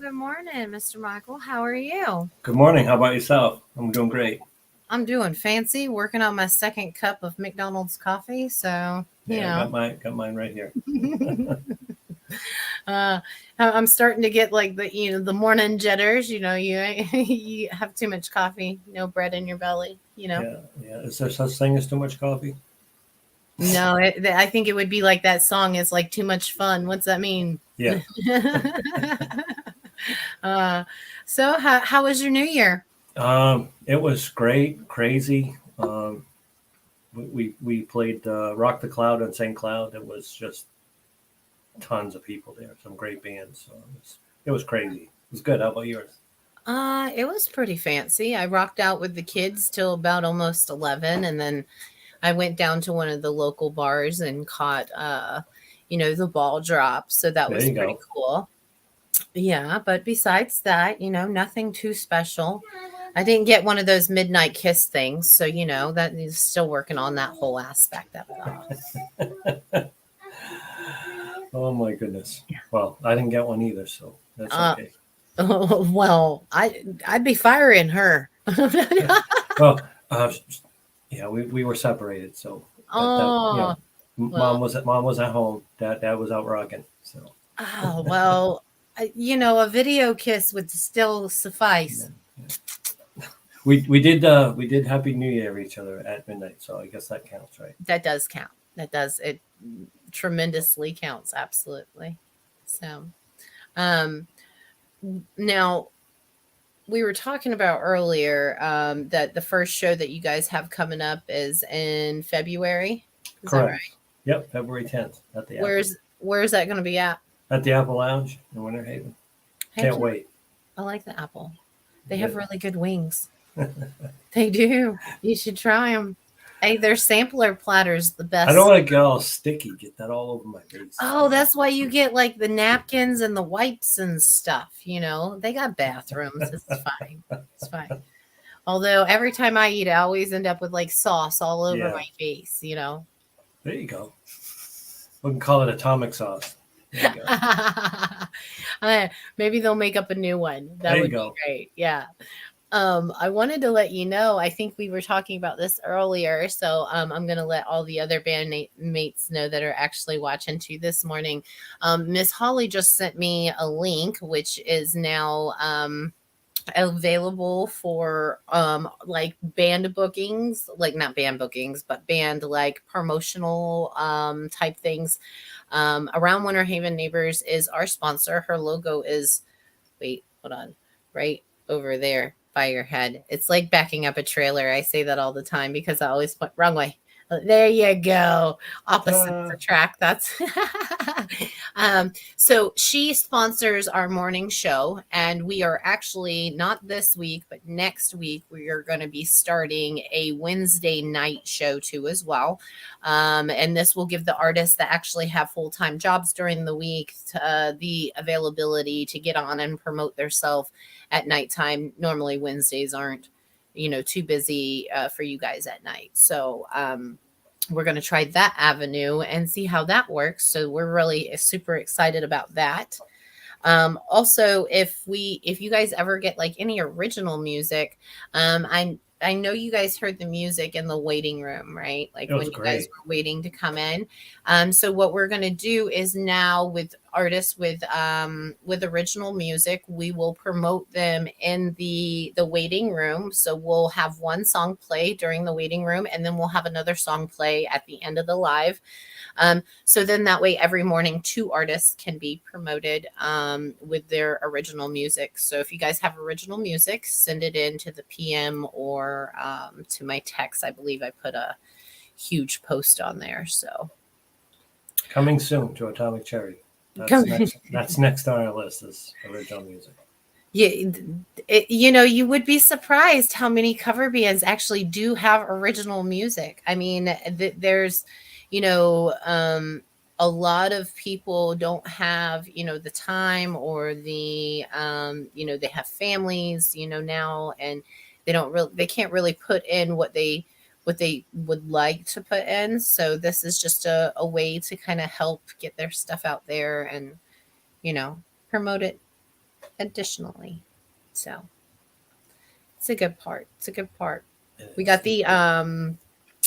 good morning, Mr. Michael. How are you? Good morning. How about yourself? I'm doing great. I'm doing fancy, working on my second cup of McDonald's coffee. So, Yeah, I got mine right here. uh, I'm starting to get like the morning jitters. You you have too much coffee, no bread in your belly. Yeah, yeah. Is there such thing as too much coffee? No, I think it would be like that song. It's like too much fun. What's that mean? Yeah. uh, so how was your New Year? It was great, crazy. We played Rock the Cloud on St. Cloud. There was just tons of people there. Some great bands. So it was crazy. It was good. How about yours? It was pretty fancy. I rocked out with the kids till about almost 11, and then I went down to one of the local bars and caught the ball drop. So that There was you pretty go. cool. Yeah, but besides that, nothing too special. I didn't get one of those midnight kiss things, so that is still working on that whole aspect of it all. Oh my goodness. Well, I didn't get one either, so that's Uh, okay. well, I'd be firing her. Well, yeah, we were separated, so that Oh, mom well. was at home. Dad was out rocking. So Oh, well, a video kiss would still yeah, suffice. yeah. We did Happy New Year each other at midnight. So I guess that counts, right? That does count. That does it tremendously counts, absolutely. So, um, now we were talking about earlier that the first show that you guys have coming up is in February. Is that right? Correct. Yep, February 10th Where's that going to be at? at the Apple Lounge in Winter Haven. Heck Can't yeah, wait. I like the apple. They Yeah. have really good wings. They do. You should try them. Hey, their sampler platter's the I don't best. want to get all sticky, get that all over my face. Oh, that's why you get like the napkins and the wipes and stuff. They got bathrooms. It's fine. It's fine. Although every time I eat, I always end up with like sauce all over Yeah, my face. there you go. We can call it atomic sauce. There you go. Maybe they'll make up a new one. That There you would be go. great. Yeah. I wanted to let you know, I think we were talking about this earlier, so I'm going to let all the other mates know that are actually watching too this morning. Miss Holly just sent me a link, which is now available for like band bookings, like not band bookings, but band like promotional type things. Around Winter Haven Neighbors is our sponsor. Her logo is, wait, hold on, right over there by your head. It's like backing up a trailer. I say that all the time because I always point wrong way. There you go. Opposite Ta-da. the track. That's so she sponsors our morning show, and we are actually not this week, but next week we are going to be starting a Wednesday night show too as well. And this will give the artists that actually have full-time jobs during the week the availability to get on and promote themselves at nighttime. Normally Wednesdays aren't too busy for you guys at night, so we're going to try that avenue and see how that works. So we're really super excited about that. Also, if you guys ever get like any original music, I know you guys heard the music in the waiting room, right? Like It when was you guys great. were waiting to come in. So what we're gonna do is now with artists with original music, we will promote them in the waiting room. So we'll have one song play during the waiting room, and then we'll have another song play at the end of the live. So then that way, every morning, two artists can be promoted with their original music. So if you guys have original music, send it in to the PM or to my text. I believe I put a huge post on there. So Coming soon to Atomic Cherry. That's come. next. That's next on our list is original music. Yeah, you would be surprised how many cover bands actually do have original music. I mean, there's, you know, um, a lot of people don't have, the time or they have families, now, and they can't really put in what they would like to put in. So this is just a way to kind of help get their stuff out there and, you know, promote it Additionally, so it's a good part. It's a good part. We It's- got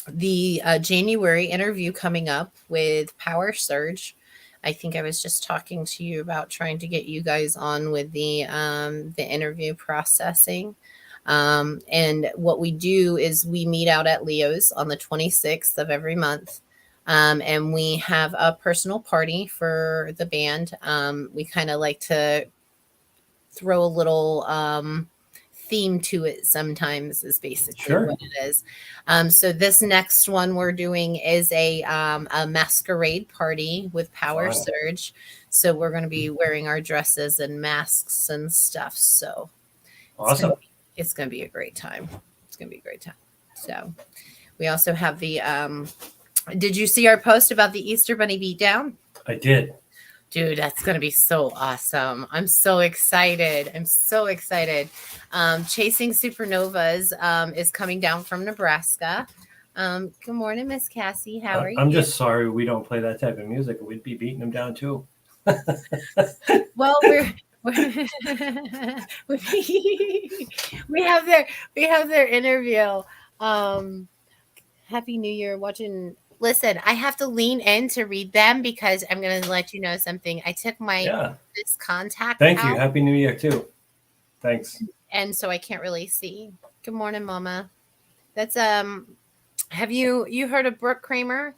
the January interview coming up with Power Surge. I think I was just talking to you about trying to get you guys on with the interview processing. And what we do is we meet out at Leo's on the 26th of every month. And we have a personal party for the band. We kind of like to throw a little theme to it sometimes is basically Sure. what it is. So this next one we're doing is a masquerade party with Power Fun. Surge. So we're going to be wearing our dresses and masks and stuff. So Awesome. it's going to be a great time. It's going to be a great time. So we also have the did you see our post about the Easter Bunny beatdown? I did. Dude, that's going to be so awesome. I'm so excited. I'm so excited. Chasing Supernovas is coming down from Nebraska. Good morning, Miss Cassie. How are you? I'm just sorry we don't play that type of music. We'd be beating them down too. Well, we have their interview. Happy New Year. Listen, I have to lean in to read them because I'm going to let you know something. I took my this contact Thank out, you. Happy New Year too. Thanks. and so I can't really see. Good morning, Mama. That's have you heard of Brooke Kramer?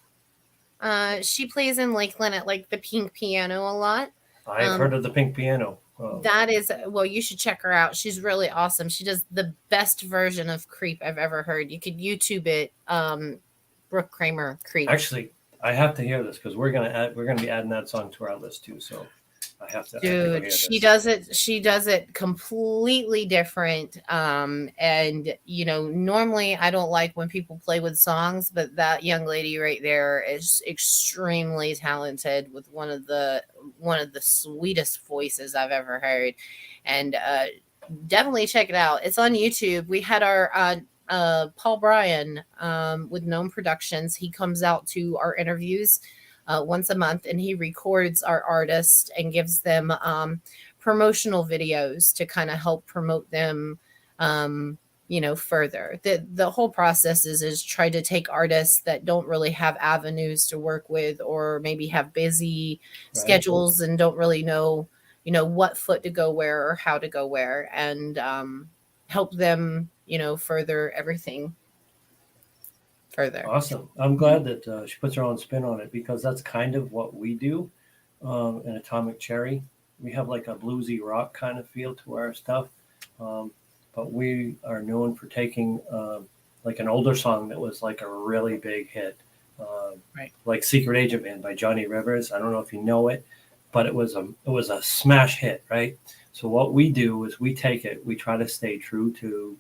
She plays in Lakeland at like the Pink Piano a lot. I've heard of the Pink Piano. Oh. That is, well, you should check her out. She's really awesome. She does the best version of Creep I've ever heard. You could YouTube it. Brooke Kramer Creep. Actually, I have to hear this because we're gonna be adding that song to our list too. So I have to. Dude, she does it completely different. And normally I don't like when people play with songs, but that young lady right there is extremely talented with one of the sweetest voices I've ever heard. And definitely check it out. It's on YouTube. We had our Paul Bryan with Gnome Productions. He comes out to our interviews once a month, and he records our artists and gives them promotional videos to kind of help promote them further. The whole process is try to take artists that don't really have avenues to work with, or maybe have busy schedules and don't really know what foot to go where or how to go where, and help them further everything further. Awesome. I'm glad that she puts her own spin on it, because that's kind of what we do in Atomic Cherry. We have like a bluesy rock kind of feel to our stuff, but we are known for taking like an older song that was like a really big hit, like Secret Agent Man by Johnny Rivers. I don't know if you know it, but it was a smash hit, right? So what we do is we take it, we try to stay true to,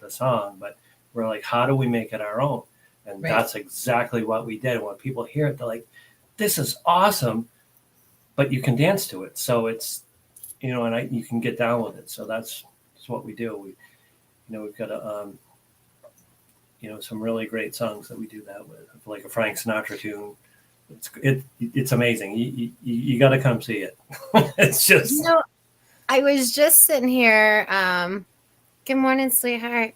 the song, but we're like, how do we make it our own? And that's exactly what we did. When people hear it, they're like, this is awesome, but you can dance to it. So it's, and you can get down with it. So that's what we do. We've got some really great songs that we do that with, like a Frank Sinatra tune. It's amazing. You got to come see it. It's just. I was just sitting here. Good morning, sweetheart.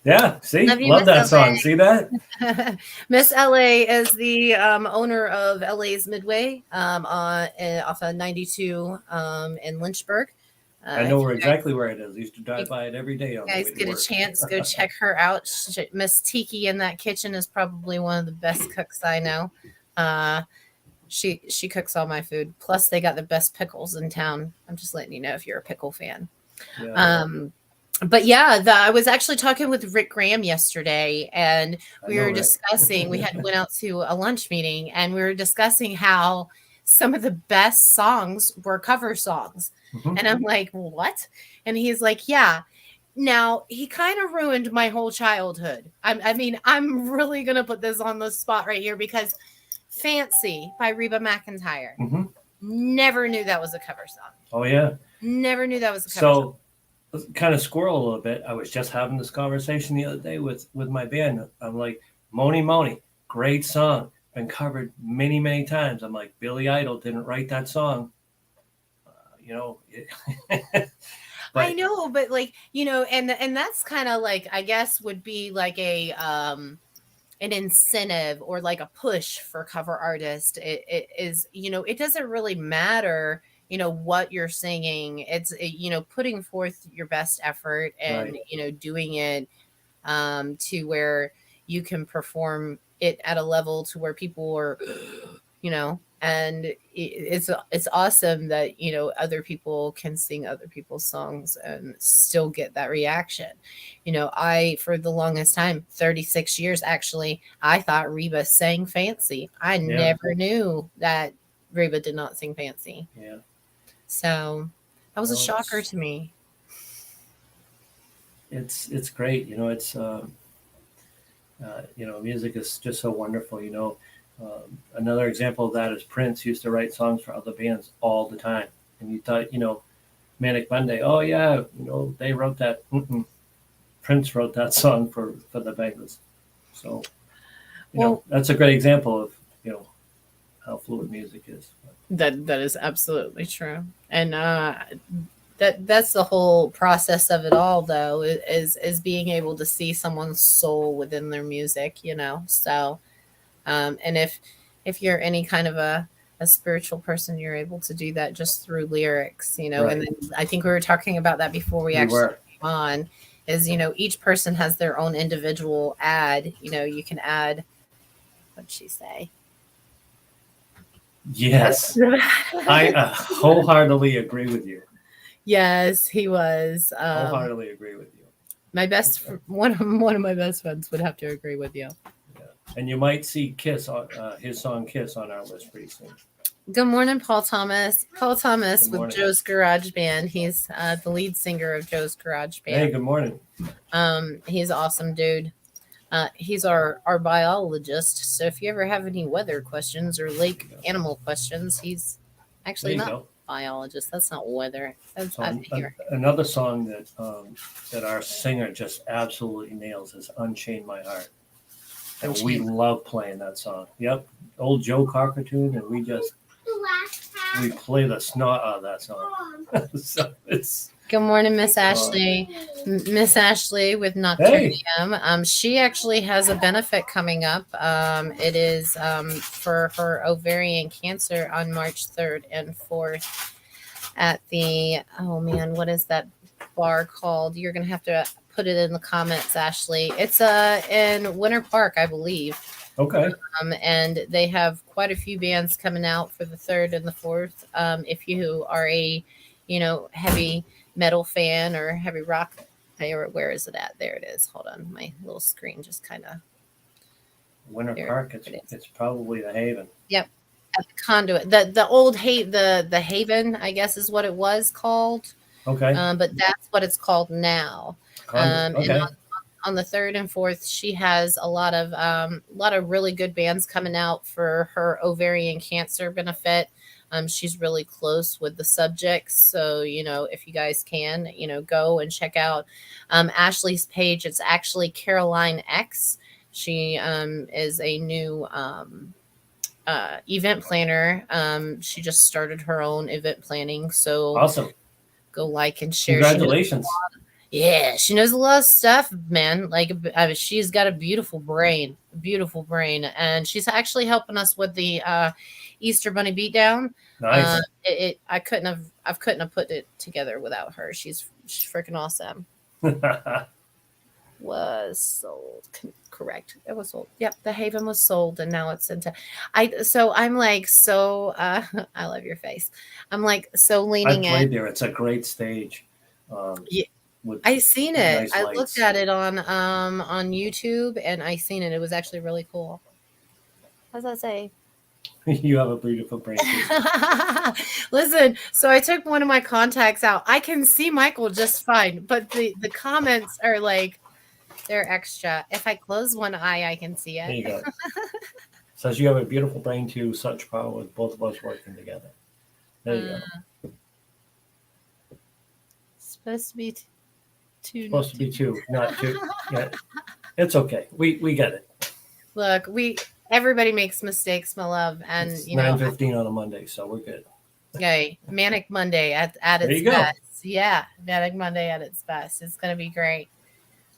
Yeah, see, love that song. See that? Miss LA is the owner of LA's Midway off of 92 in Lynchburg. I know exactly where it is. I used to drive by it every day. On you guys get a chance, go check her out. Miss Tiki in that kitchen is probably one of the best cooks I know. She cooks all my food. Plus, they got the best pickles in town. I'm just letting you know if you're a pickle fan. Yeah. But yeah, I was actually talking with Rick Graham yesterday, and we were discussing. We went out to a lunch meeting, and we were discussing how some of the best songs were cover songs. Mm-hmm. And I'm like, what? And he's like, yeah. Now, he kind of ruined my whole childhood. I'm really gonna put this on the spot right here, because Fancy by Reba McEntire. Mm-hmm. Never knew that was a cover song. Oh, yeah. Never knew that was a cover song. So, kind of squirrel a little bit. I was just having this conversation the other day with my band. I'm like, Moni Moni, great song. Been covered many, many times. I'm like, Billy Idol didn't write that song. you know. I know, but like, you know, and that's kind of like, I guess would be like a an incentive or like a push for cover artist. It is, you know, it doesn't really matter, you know, what you're singing. It's, you know, putting forth your best effort and, Right. you know, doing it to where you can perform it at a level to where people are, you know, and it's awesome that, you know, other people can sing other people's songs and still get that reaction. You know, I for the longest time, 36 years actually, I thought Reba sang fancy. I Yeah. never knew that Reba did not sing fancy. Yeah. So that was a No, shocker to me. it's great. You know, it's you know, music is just so wonderful. You know, another example of that is Prince used to write songs for other bands all the time, and you thought, you know, Manic Monday. Oh yeah, you know, they wrote that. Mm-mm. Prince wrote that song for the Bengals. So, you know, Well, that's a great example of, you know, how fluid music is. that is absolutely true. And that's the whole process of it all though, is being able to see someone's soul within their music, you know. So and if you're any kind of a spiritual person, you're able to do that just through lyrics, you know. And Right. then I think we were talking about that before we We actually were. came on, is, you know, each person has their own individual ad. You know, you can add, what'd she say? Yes. I wholeheartedly agree with you. Yes, he was. Wholeheartedly agree with you. One of my best friends would have to agree with you. Yeah. And you might see Kiss on his song "Kiss" on our list pretty soon. Good morning, Paul Thomas. Paul Thomas Good with morning. Joe's Garage Band. He's the lead singer of Joe's Garage Hey, Band. good morning. He's an awesome dude. He's our biologist. So if you ever have any weather questions or lake animal questions, he's There actually you not go. biologist. That's not weather. That's So here. another song that our singer just absolutely nails is "Unchain My Heart." And we Unchained. love playing that song. Yep, old Joe Cocker tune, and we play the snot out of that song. So it's Good morning, Miss Ashley. Miss Ashley with hey, Nocturnium. She actually has a benefit coming up. It is for her ovarian cancer on March 3rd and 4th at the, oh man, what is that bar called? You're going to have to put it in the comments, Ashley. It's in Winter Park, I believe. okay. And they have quite a few bands coming out for the 3rd and the 4th. If you are a, you know, heavy metal fan or heavy rock, where is it at? There it is. Hold on, my little screen just kind of. Winter There Park. it is. It's probably the Haven. Yep, at the Conduit. The old the Haven, I guess, is what it was called. Okay. But that's what it's called now. Okay. And on the 3rd and 4th, she has a lot of really good bands coming out for her ovarian cancer benefit. She's really close with the subjects, so, you know, if you guys can, you know, go and check out Ashley's page. It's actually Caroline X. She is a new event planner. She just started her own event planning, so Awesome. go like and share. Congratulations. She knows a lot of stuff, man. Like, she's got a beautiful brain, and she's actually helping us with the Easter Bunny Beatdown. Nice. I couldn't have put it together without her. She's freaking awesome. Was sold, correct? It was sold. Yep, the Haven was sold, and now it's into. I'm like I love your face. I'm like so I leaning in. played there. It's a great stage. Yeah. With I seen it. nice I lights. looked at it on YouTube, and I seen it. It was actually really cool. How's that say? You have a beautiful brain. Listen, so I took one of my contacts out. I can see Michael just fine, but the comments are like, they're extra. If I close one eye, I can see There you it. go. Says you have a beautiful brain too. Such power with both of us working together. There you go. Supposed to be two. Supposed to be two, not two. Yeah, it's okay. We get it. Look, everybody makes mistakes, my love, and It's you know, 9:15 on a Monday, so we're good. Okay, Manic Monday at There its you go. best. Yeah, Manic Monday at its best. It's going to be great.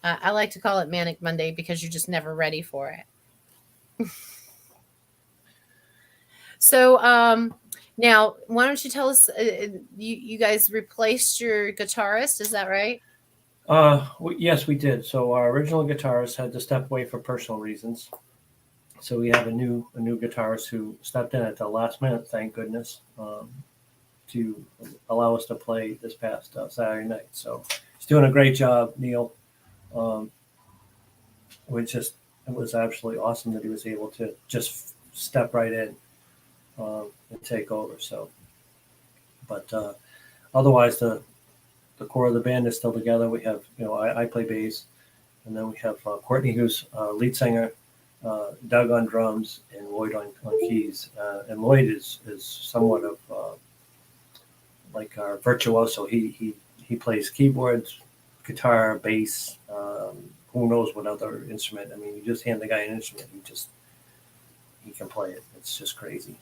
I like to call it Manic Monday because you're just never ready for it. So, now why don't you tell us? You guys replaced your guitarist, is that right? Yes, we did. So our original guitarist had to step away for personal reasons. So we have a new guitarist who stepped in at the last minute, thank goodness, to allow us to play this past Saturday night. So he's doing a great job, Neil. Um, it was absolutely awesome that he was able to just step right in and take over. So, but otherwise, the core of the band is still together. We have, I play bass, and then we have Courtney, who's lead singer, Doug on drums, and Lloyd on keys. And Lloyd is somewhat of like our virtuoso. He plays keyboards, guitar, bass. Who knows what other instrument? I mean, you just hand the guy an instrument, he can play it. It's just crazy.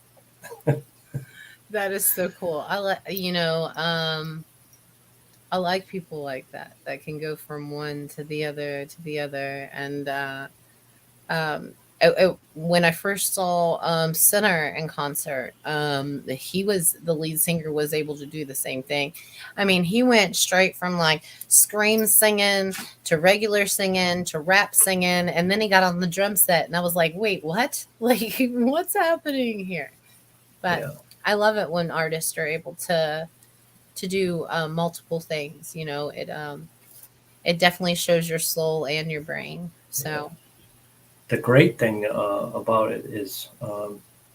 That is so cool. I like people like that can go from one to the other. And when I first saw Sinner in concert, he was the lead singer was able to do the same thing. I mean, he went straight from like scream singing to regular singing to rap singing, and then he got on the drum set, and I was like, wait, what? Like, what's happening here? But Yeah, I love it when artists are able to do multiple things. It definitely shows your soul and your brain. yeah. So The great thing about it is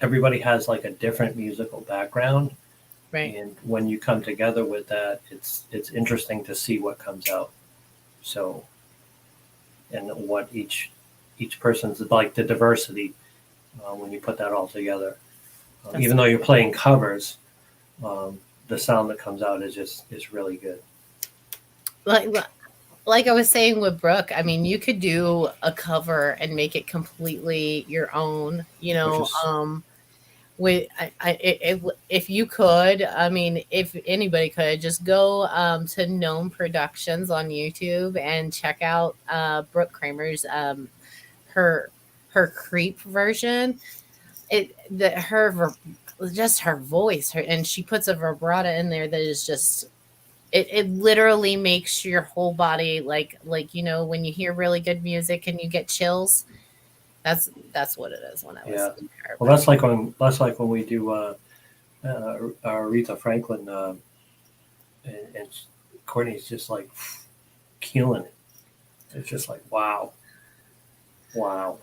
everybody has like a different musical background, right. and when you come together with that, it's interesting to see what comes out. So, and what each person's like the diversity when you put that all together. That's Even though you're playing covers, the sound that comes out is really good. like like I was saying with Brooke. I mean, you could do a cover and make it completely your own. Which is With if you could, I mean, if anybody could, just go to Gnome Productions on YouTube and check out Brooke Kramer's her her creep version. Just her voice, and she puts a vibrato in there that is just it literally makes your whole body like when you hear really good music and you get chills. That's what it is when I yeah. listen to her. Well, But that's like when we do Aretha Franklin, and Courtney's just like killing it. It's just like wow, wow.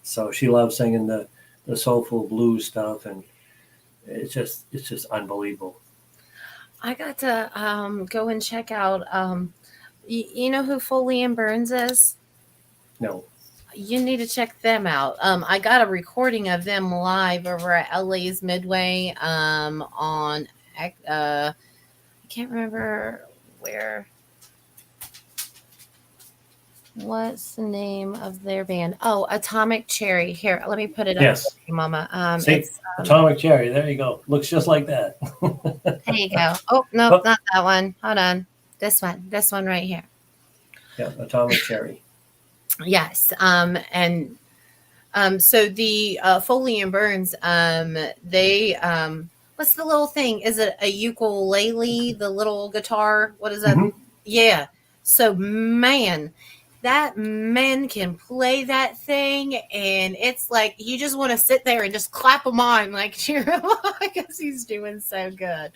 So she loves singing the soulful blues stuff, and it's just unbelievable. I got to go and check out. You know who Foley and Burns is? No, You need to check them out. I got a recording of them live over at LA's Midway on I can't remember where. What's the name of their band? Oh, Atomic Cherry. Here, let me put it up for yes. you, Mama. See, Atomic Cherry. There you go. Looks just like that. There you go. Oh no, Oh, not that one. Hold on. This one right here. yeah, Atomic Cherry. Yes. And so the Foley and Burns, they what's the little thing? Is it a ukulele? The little guitar? What is that? Hmm. Yeah. So man, that man can play that thing, and it's like you just want to sit there and just clap him on, like cheer him on because he's doing so good.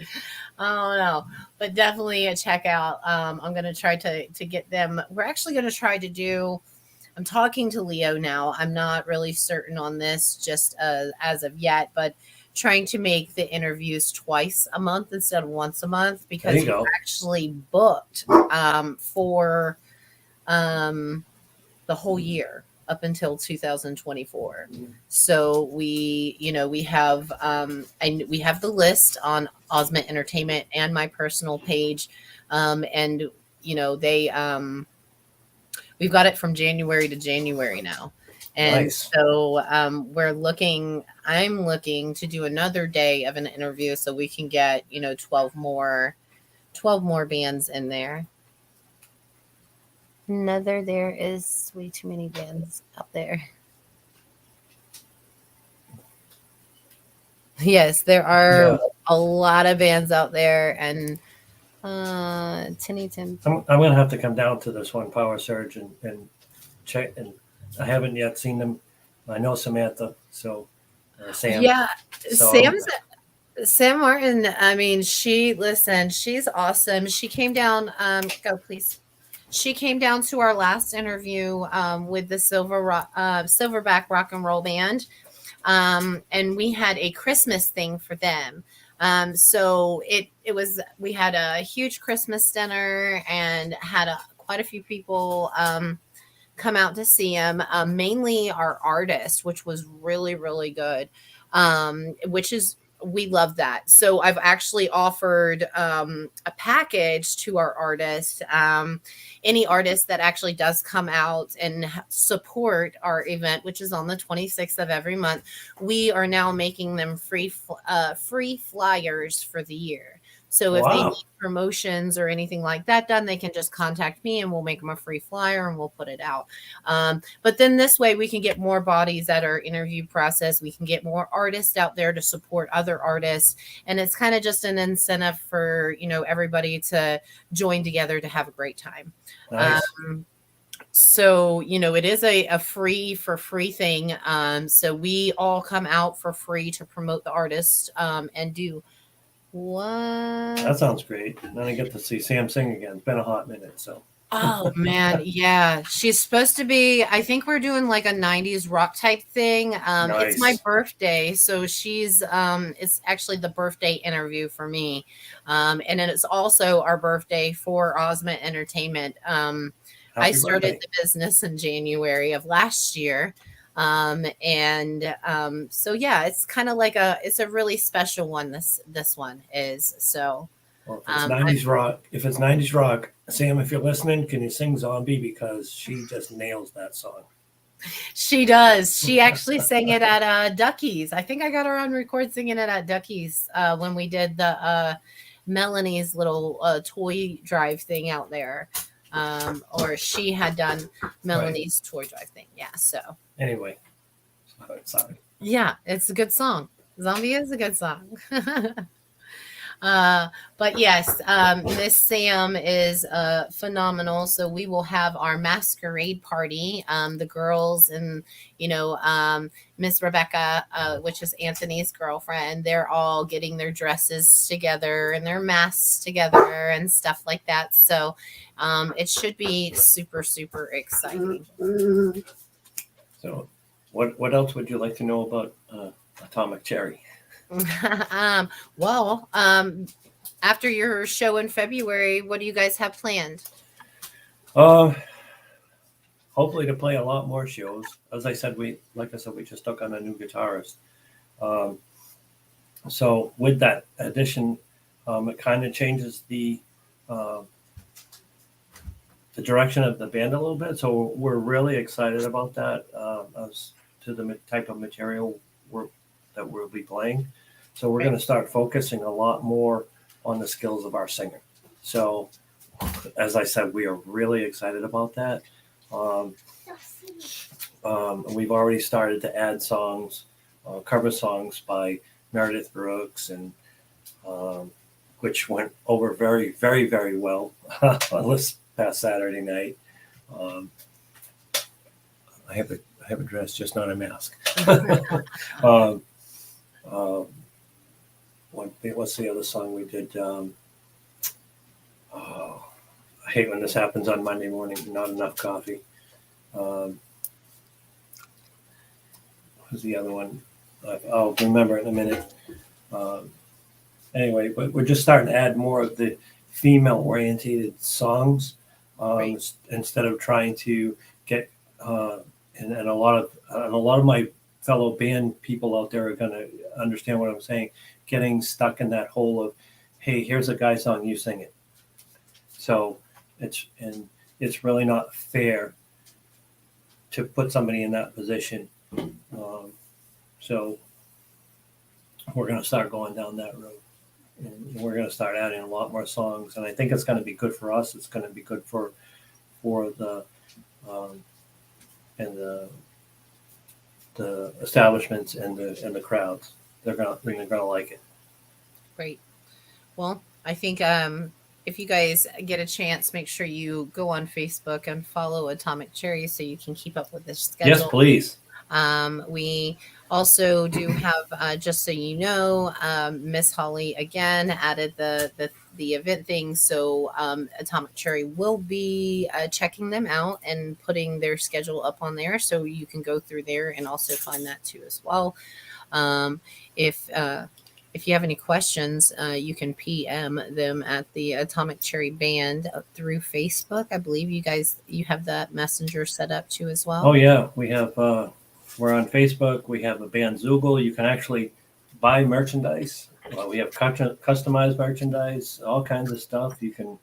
I don't know, but definitely a check out. I'm gonna try to get them. We're actually gonna try to do. I'm talking to Leo now. I'm not really certain on this just as of yet, but trying to make the interviews twice a month instead of once a month There because you he's go. actually booked for um, the whole year up until 2024. So we have and we have the list on Osment Entertainment and my personal page, and they we've got it from January to January now. And Nice. so I'm looking to do another day of an interview so we can get, 12 more bands in there. There is way too many bands out there. Yes, there are Yeah. a lot of bands out there, and Tinny Tim. I'm going to have to come down to this one, Power Surge, and check. And I haven't yet seen them. I know Samantha, so Sam. Yeah, So Sam Martin. I mean, she's awesome. She came down. Go please. She came down to our last interview with the Silverback Rock and Roll Band, and we had a Christmas thing for them. So it was we had a huge Christmas dinner and had quite a few people come out to see him. Mainly our artist, which was really really good. Which is we love that. So I've actually offered a package to our artist. Any artist that actually does come out and support our event, which is on the 26th of every month, we are now making them free flyers for the year. So if they wow, need promotions or anything like that done, they can just contact me and we'll make them a free flyer and we'll put it out. But then this way we can get more bodies at our interview process. We can get more artists out there to support other artists. And it's kind of just an incentive for, everybody to join together to have a great time. nice. So, it is a free thing. So we all come out for free to promote the artist and do what? That sounds great. And then I get to see Sam sing again. It's been a hot minute, so Oh man, yeah. She's supposed to be, I think we're doing like a 90s rock type thing. It's my nice. birthday, so it's actually the birthday interview for me. And then it's also our birthday for Osment Entertainment. I Happy started birthday. the business in January of last year. So yeah, it's kind of like it's a really special one. This one is so. Well, if it's 90s rock, Sam, if you're listening, can you sing Zombie? Because she just nails that song. She does. She actually sang it at Ducky's. I think I got her on record singing it at Ducky's when we did the Melanie's little toy drive thing out there. Or she had done Melanie's toy drive thing. Yeah. So Anyway, sorry. yeah, it's a good song. Zombie is a good song. But yes, Miss Sam is phenomenal. So we will have our masquerade party. The girls and Miss Rebecca, which is Anthony's girlfriend, they're all getting their dresses together and their masks together and stuff like that. So it should be super super exciting. So, what else would you like to know about Atomic Cherry? Well, after your show in February, what do you guys have planned? Hopefully to play a lot more shows. As I said, we just took on a new guitarist. So with that addition, it kind of changes the direction of the band a little bit. So we're really excited about that as to the type of material that we'll be playing. So we're going to start focusing a lot more on the skills of our singer. So as I said, we are really excited about that. We've already started to add songs, cover songs by Meredith Brooks, and which went over very, very, very well on this past Saturday night. I have a dress, just not a mask. What's the other song we did? I hate when this happens on Monday morning. Not enough coffee. Who's the other one? I'll remember it in a minute. Anyway, but we're just starting to add more of the female-oriented songs instead of trying to get. And a lot of my fellow band people out there are going to understand what I'm saying. Getting stuck in that hole of, hey, here's a guy song, you sing it. So it's really not fair to put somebody in that position. So we're going to start going down that road, and we're going to start adding a lot more songs. And I think it's going to be good for us. It's going to be good for the and the establishments and the crowds. They're gonna like it. Great. Well, I think if you guys get a chance, make sure you go on Facebook and follow Atomic Cherry so you can keep up with the schedule. Yes, please. We also do have, just so you know, Miss Holly again added the event thing. So Atomic Cherry will be checking them out and putting their schedule up on there, so you can go through there and also find that too as well. If you have any questions, you can PM them at the Atomic Cherry Band through Facebook. I believe you have that messenger set up too as well. Oh yeah, we have. We're on Facebook. We have a band Zoogle. You can actually buy merchandise. We have customized merchandise, all kinds of stuff. You can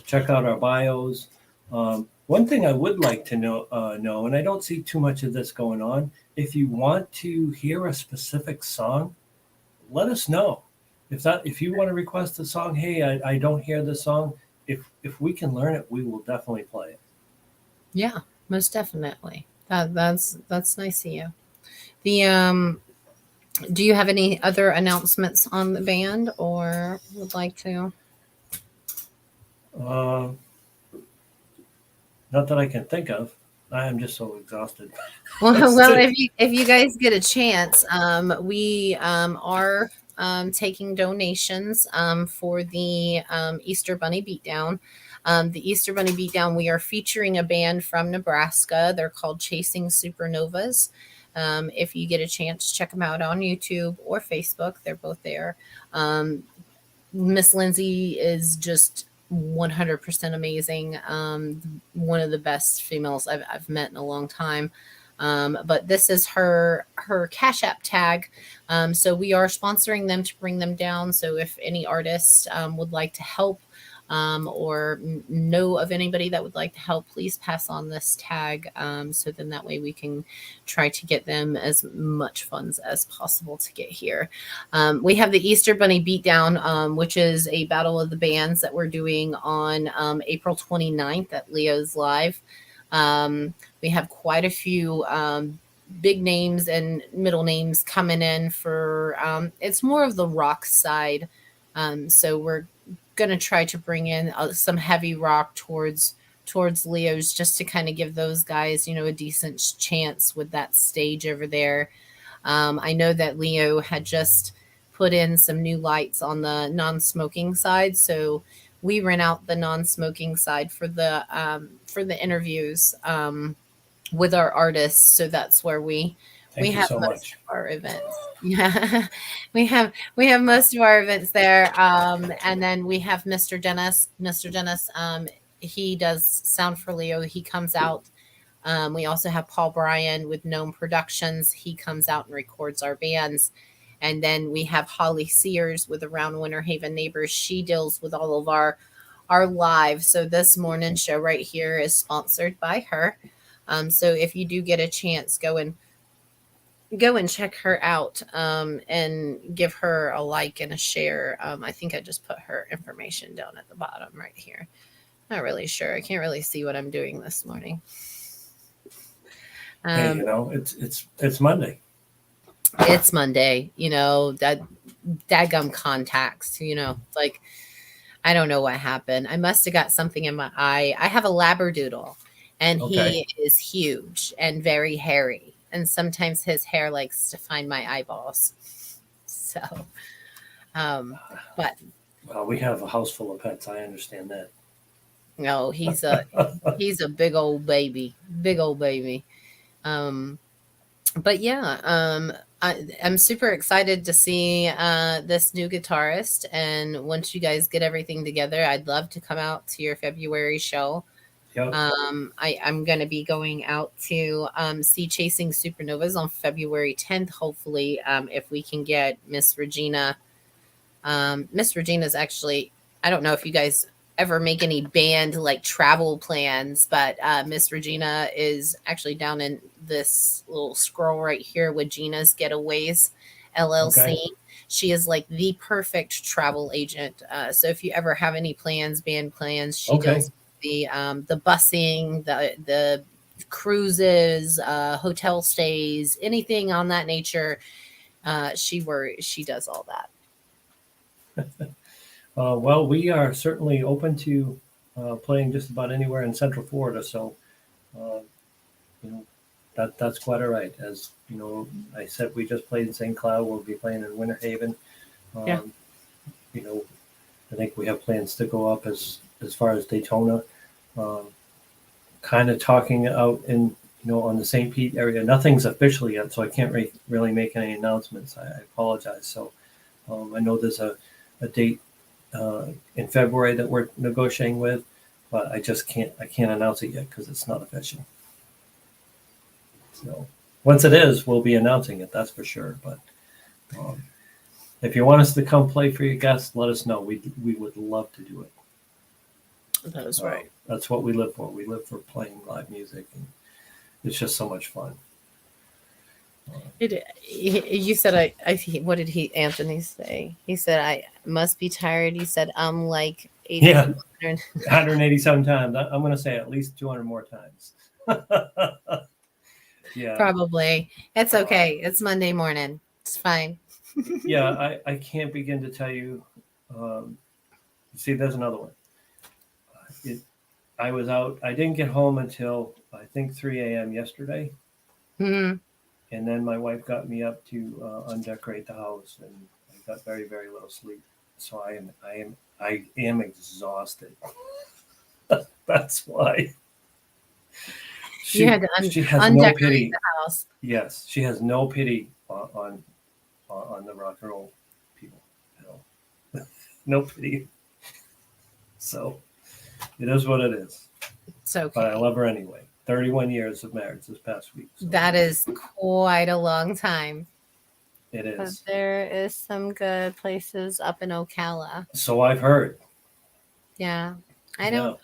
check out our bios. One thing I would like to know, and I don't see too much of this going on. If you want to hear a specific song, let us know. If you want to request a song, hey, I don't hear this song. If we can learn it, we will definitely play it. Yeah, most definitely. That's nice of you. The do you have any other announcements on the band or would like to? Not that I can think of. I am just so exhausted. Well, if you guys get a chance, we are taking donations for the Easter Bunny Beatdown. The Easter Bunny Beatdown, we are featuring a band from Nebraska. They're called Chasing Supernovas. If you get a chance, check them out on YouTube or Facebook. They're both there. Miss Lindsay is just 100% amazing. One of the best females I've met in a long time. But this is her Cash App tag. So we are sponsoring them to bring them down. So if any artists would like to help or know of anybody that would like to help, please pass on this tag. So then that way we can try to get them as much funds as possible to get here. We have the Easter Bunny Beatdown, which is a battle of the bands that we're doing on April 29th at Leo's Live. We have quite a few big names and middle names coming in for it's more of the rock side. So we're going to try to bring in some heavy rock towards Leo's, just to kind of give those guys, a decent chance with that stage over there. I know that Leo had just put in some new lights on the non-smoking side, so we rent out the non-smoking side for the interviews with our artists. So that's where we have so most of our events. Yeah, we have most of our events there. And then we have Mr. Dennis. Mr. Dennis, he does sound for Leo. He comes out. We also have Paul Bryan with Gnome Productions. He comes out and records our bands. And then we have Holly Sears with Around Winter Haven Neighbors. She deals with all of our live. So this morning show right here is sponsored by her. So if you do get a chance, go and check her out and give her a like and a share. I think I just put her information down at the bottom right here. Not really sure. I can't really see what I'm doing this morning. Hey, it's Monday. It's Monday. That dadgum contacts. Like I don't know what happened. I must have got something in my eye. I have a Labradoodle, and he is huge and very hairy. And sometimes his hair likes to find my eyeballs. So, but we have a house full of pets. I understand that. No, he's a big old baby, But yeah, I'm super excited to see this new guitarist. And once you guys get everything together, I'd love to come out to your February show. Yep. I'm going to be going out to see Chasing Supernovas on February 10th, hopefully, if we can get Miss Regina. Miss Regina's actually, I don't know if you guys ever make any band like travel plans, but Miss Regina is actually down in this little scroll right here with Gina's Getaways LLC. Okay. She is like the perfect travel agent. So if you ever have any plans, band plans, she Okay. deals with the busing, the cruises, hotel stays, anything on that nature. She does all that. Well, we are certainly open to playing just about anywhere in Central Florida. So, uh, you know, that's quite all right. As you know, I said we just played in St. Cloud. We'll be playing in Winter Haven. Yeah. Um, you know, I think we have plans to go up as far as Daytona. Um, kind of talking out in on the St. Pete area. Nothing's officially yet, so I can't really make any announcements. I apologize. So I know there's a date in February that we're negotiating with, but I can't announce it yet because it's not official. So once it is, we'll be announcing it. That's for sure. But um, if you want us to come play for your guests, let us know. We would love to do it. That is right. That's what we live for. We live for playing live music, and it's just so much fun. You said what did Anthony say? He said I must be tired. He said I'm like 80. Yeah, 187 times. I'm going to say at least 200 more times. Yeah, Probably. It's okay. It's Monday morning. It's fine. yeah. I can't begin to tell you. See, there's another one. I was out. I didn't get home until I think 3 a.m. yesterday. Hmm. And then my wife got me up to undecorate the house, and I got very, very little sleep. So I am exhausted. That's why. You had to She has no undecorate pity. the house. Yes, she has no pity on the rock and roll people. No pity. So it is what it is. It's okay. But I love her anyway. 31 years of marriage this past week. So That is quite a long time. it But is. there is some good places up in Ocala. So I've heard. Yeah. I Yeah.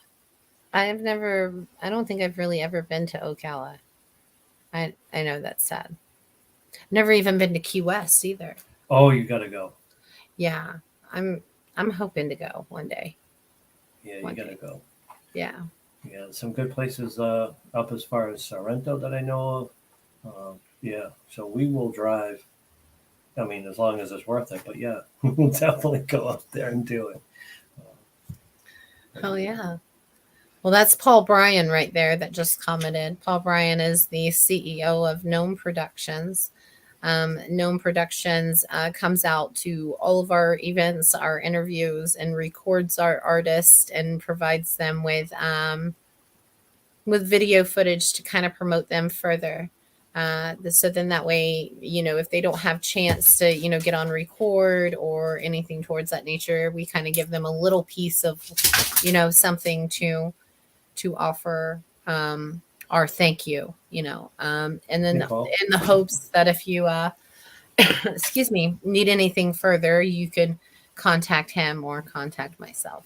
don't think I've really ever been to Ocala. I know that's sad. Never even been to Key West either. Oh, you got to go. Yeah. I'm hoping to go one day. Yeah, you One got to day. go. Yeah. Yeah, some good places up as far as Sorrento that I know of. Yeah, so we will drive. I mean, as long as it's worth it. But yeah, we'll definitely go up there and do it. Oh yeah. Well, that's Paul Bryan right there that just commented. Paul Bryan is the CEO of Gnome Productions. Gnome Productions comes out to all of our events, our interviews, and records our artists and provides them with video footage to kind of promote them further. So then that way, if they don't have chance to, get on record or anything towards that nature, we kind of give them a little piece of, something to offer our thank you, and then Hey, Paul. in the hopes that if you, excuse me, need anything further, you could contact him or contact myself.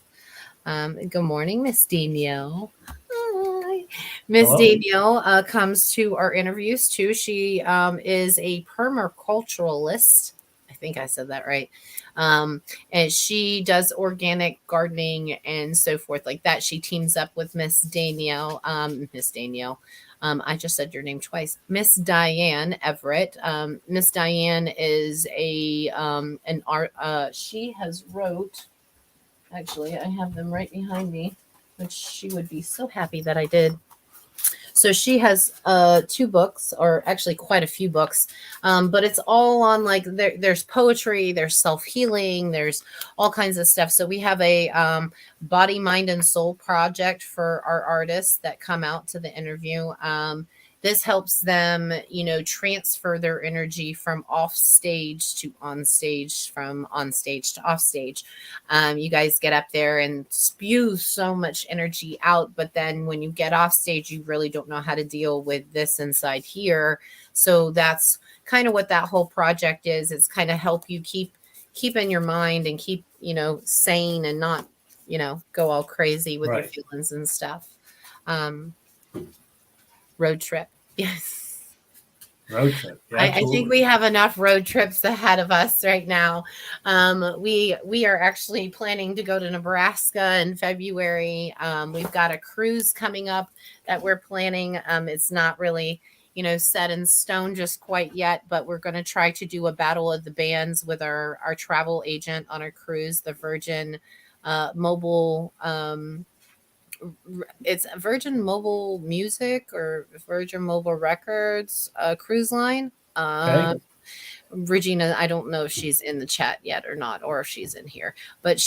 Good morning, Miss Danielle. Hi. Miss Hello. Danielle comes to our interviews too. She is a permaculturalist. I think I said that right. And she does organic gardening and so forth like that. She teams up with Miss Danielle. Miss Danielle. I just said your name twice. Miss Diane Everett. Miss Diane is an art. She has wrote. Actually, I have them right behind me, which she would be so happy that I did. So she has two books, or actually quite a few books, but it's all on like there's poetry, there's self healing, there's all kinds of stuff. So we have a body, mind, and soul project for our artists that come out to the interview. This helps them, transfer their energy from off stage to on stage, from on stage to off stage. You guys get up there and spew so much energy out, but then when you get off stage, you really don't know how to deal with this inside here. So that's kind of what that whole project is. It's kind of help you keep in your mind and keep, sane and not, go all crazy with your Right. feelings and stuff. Um, road trip. Yes. Road trip. Yeah, I think absolutely. we have enough road trips ahead of us right now. We are actually planning to go to Nebraska in February. We've got a cruise coming up that we're planning. It's not really, set in stone just quite yet, but we're going to try to do a battle of the bands with our travel agent on our cruise, the Virgin Mobile. It's Virgin Mobile Music or Virgin Mobile Records cruise line. Okay. Regina, I don't know if she's in the chat yet or not, or if she's in here, but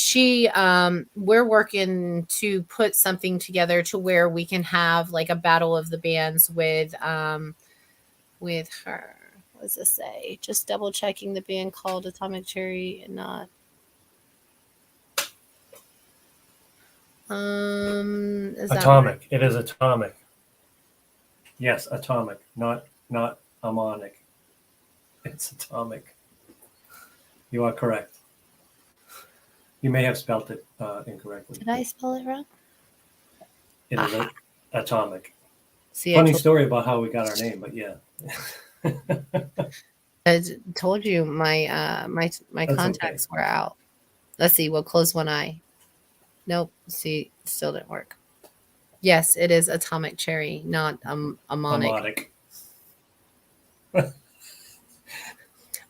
we're working to put something together to where we can have like a battle of the bands with her. What does this say? Just double checking the band called Atomic Cherry and not. Is that right? Atomic. It is atomic. Yes, atomic, not harmonic. It's atomic. You are correct. You may have spelt it incorrectly. Did I spell it wrong? It is Aha. atomic. See, Funny story about how we got our name, but yeah. I told you my That's contacts were out. Let's see. We'll close one eye. Nope. See, still didn't work. Yes, it is Atomic Cherry, not Amonic. Harmonic.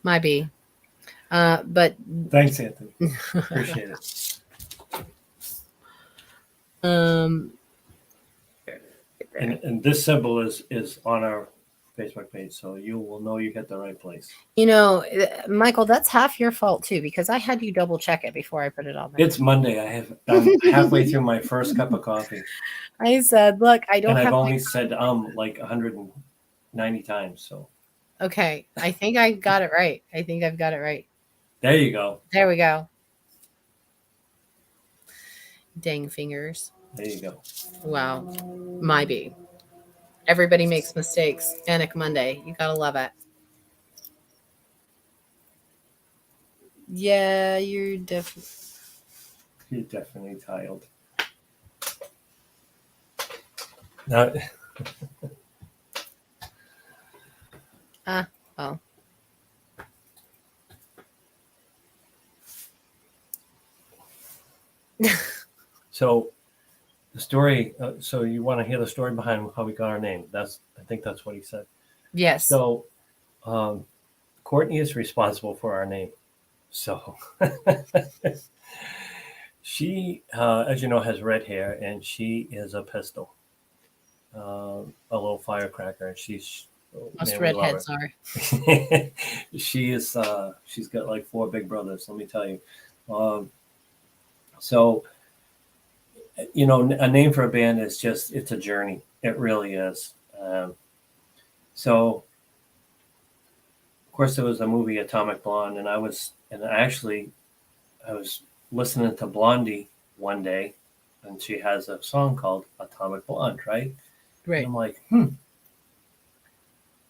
Might be. But Thanks, Anthony. Appreciate it. um, And this symbol is on our Facebook page, so you will know you hit the right place. Michael, that's half your fault too, because I had you double check it before I put it on there. It's Monday. I'm halfway through my first cup of coffee. I said, look, I don't And have I've only said like 190 times. So Okay, I think I got it right. I think I've got it right. there you go. There we go. Dang fingers. There you go. Wow. Might be. Everybody makes mistakes. Manic Monday. You gotta love it. Yeah, you're definitely. You're definitely tired. Now, Oh. so the story. So you want to hear the story behind how we got our name? I think that's what he said. Yes. So Courtney is responsible for our name. So she, as you know, has red hair, and she is a pistol, a little firecracker, and she's. Most redheads are. She is. She's got like 4 big brothers. Let me tell you. So, a name for a band is it's a journey. It really is. So, of course, there was a movie Atomic Blonde, and I was listening to Blondie one day, and she has a song called Atomic Blonde, right? Right. And I'm like,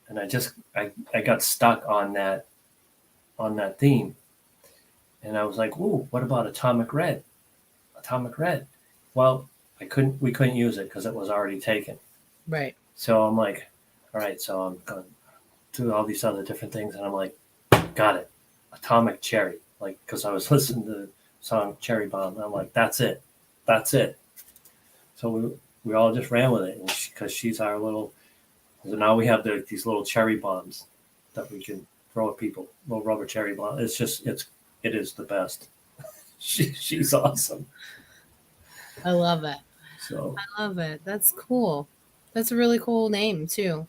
and I got stuck on that theme, and I was like, ooh, what about Atomic Red? Atomic Red. Well, we couldn't use it because it was already taken. Right. So I'm like, all right, so I'm going to do all these other different things, and I'm like, got it, Atomic Cherry, like, because I was listening to the song Cherry Bomb, and I'm like, that's it. So we all just ran with it, because she's our little. So now we have these little cherry bombs that we can throw at people, little rubber cherry bomb. It is the best. She's awesome. I love it. So I love it. That's cool. That's a really cool name too.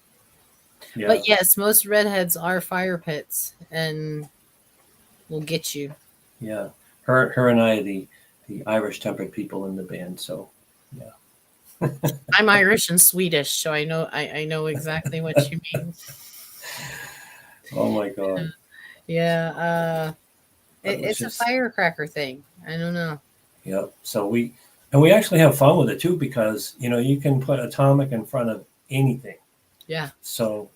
yeah, But yes, most redheads are fire pits and will get you. yeah. Her and I are the Irish tempered people in the band. So yeah. I'm Irish and Swedish, so I know exactly what you mean. Oh my God. Yeah. It's a firecracker thing. I don't know. Yep. So we actually have fun with it too, because you can put atomic in front of anything. Yeah. So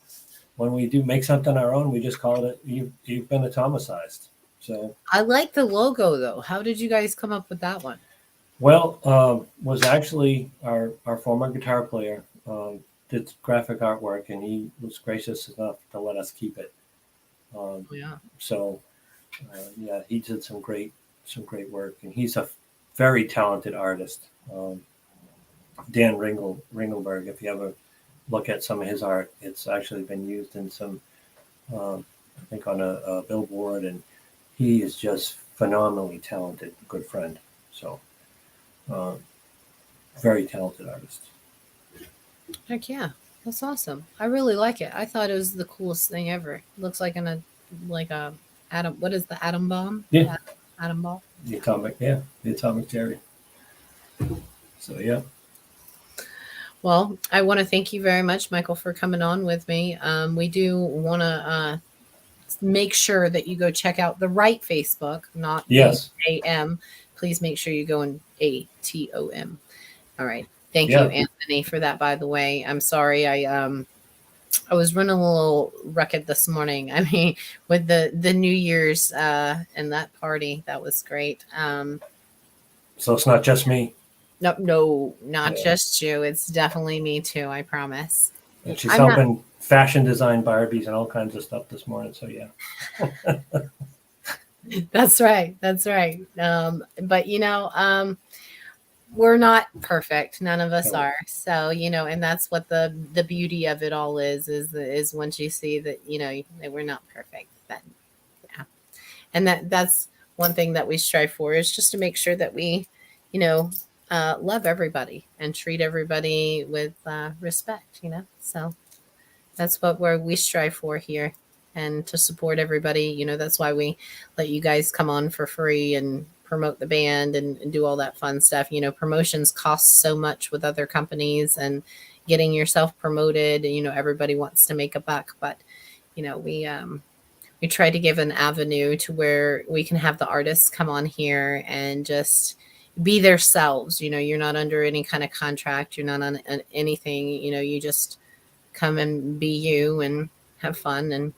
when we do make something our own, we just call it you've been atomicized. So I like the logo though. How did you guys come up with that one? Well, was actually our former guitar player, did graphic artwork, and he was gracious enough to let us keep it. Um, Oh, yeah. so yeah, he did some great work, and he's a very talented artist. Dan Ringelberg, if you ever look at some of his art, it's actually been used in some, I think, on a billboard, and he is just phenomenally talented, good friend. So, uh, very talented artist. Heck yeah. That's awesome. I really like it. I thought it was the coolest thing ever. It looks like like a atom. What is the atom bomb? Yeah, Atom ball. Yeah. The atomic cherry. So yeah, Well, I want to thank you very much, Michael, for coming on with me. We do want to make sure that you go check out the right Facebook, not yes, AM. Please make sure you go in ATOM. All right. Thank you, yeah. Anthony, for that. By the way, I'm sorry. I was running a little rugged this morning. I mean, with the New Year's and that party, that was great. So it's not just me. No, no, not Yeah. just you. It's definitely me too. I promise. And she's I'm not. helping fashion design Barbies and all kinds of stuff this morning. So yeah. That's right. That's right. But we're not perfect. None of us No. are. So and that's what the beauty of it all is once you see that that we're not perfect. Then yeah, and that's one thing that we strive for is just to make sure that we, you know, love everybody and treat everybody with respect. So that's what we strive for here, and to support everybody. That's why we let you guys come on for free and promote the band and do all that fun stuff. Promotions cost so much with other companies, and getting yourself promoted. Everybody wants to make a buck, but we try to give an avenue to where we can have the artists come on here and just be themselves. You're not under any kind of contract. You're not on anything. You just come and be you and have fun and